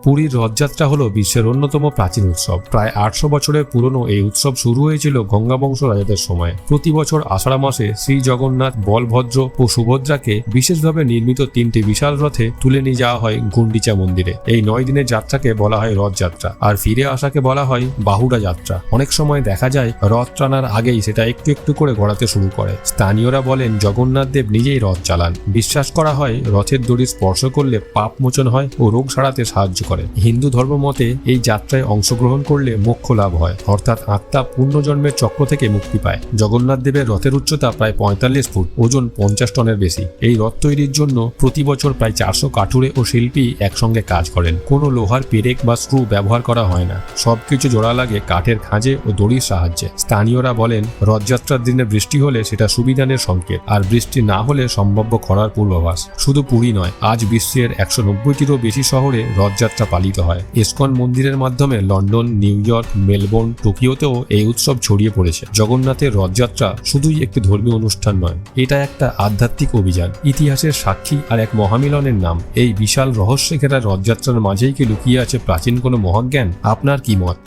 পুরীর রথযাত্রা হলো বিশ্বের অন্যতম প্রাচীন উৎসব। প্রায় 800 বছরের পুরনো এই উৎসব শুরু হয়েছিল গঙ্গাবংশ রাজাদের সময়। প্রতি বছর আষাঢ় মাসে শ্রী জগন্নাথ, বলভদ্র ও সুভদ্রাকে বিশেষভাবে নির্মিত 3টি বিশাল রথে তুলে নিয়ে যাওয়া হয় গুন্ডিচা মন্দিরে। এই 9 দিনের যাত্রাকে বলা হয় রথযাত্রা, আর ফিরে আসাকে বলা হয় বাহুড়া যাত্রা। অনেক সময় দেখা যায় রথ টানার আগেই সেটা একটু একটু করে গড়াতে শুরু করে। স্থানীয়রা বলেন জগন্নাথ দেব নিজেই রথ চালান। বিশ্বাস করা হয় রথের দড়ি স্পর্শ করলে পাপ মোচন হয় ও রোগ সারাতে সাহায্য করে। হিন্দু ধর্ম মতে এই যাত্রায় অংশগ্রহণ করলে মোক্ষ লাভ হয়, অর্থাৎ আত্মা পূর্ণজন্মের চক্র থেকে মুক্তি পায়। জগন্নাথ দেবের রথের উচ্চতা প্রায় 45 ফুট, ওজন 50 টনের বেশি। এই রথ তৈরির জন্য প্রতি বছর প্রায় 400 কাঠুরে ও শিল্পী একসঙ্গে কাজ করেন। কোনো লোহার পেরেক বা স্ক্রু ব্যবহার করা হয় না, সবকিছু জোড়া লাগে কাঠের খাঁজে ও দড়ির সাহায্যে। স্থানীয়রা বলেন রথযাত্রার দিনে বৃষ্টি হলে সেটা সুবিধানের সংকেত, আর বৃষ্টি না হলে সম্ভাব্য খরার পূর্বাভাস। শুধু পুরী নয়, আজ বিশ্বের 190টিরও বেশি শহরে রথযাত্রা পালিত হয়। ইসকন মন্দিরের মাধ্যমে লন্ডন, নিউ ইয়র্ক, মেলবোর্ন, টোকিওতেও এই উৎসব ছড়িয়ে পড়েছে। জগন্নাথের রথযাত্রা শুধুই একটি ধর্মীয় অনুষ্ঠান নয়, এটা একটা আধ্যাত্মিক অভিযান, ইতিহাসের সাক্ষী আর এক মহামিলনের নাম। এই বিশাল রহস্যে ঘেরা রথযাত্রার মাঝেই কি লুকিয়ে আছে প্রাচীন কোনো মহাজ্ঞান? আপনার কি মত?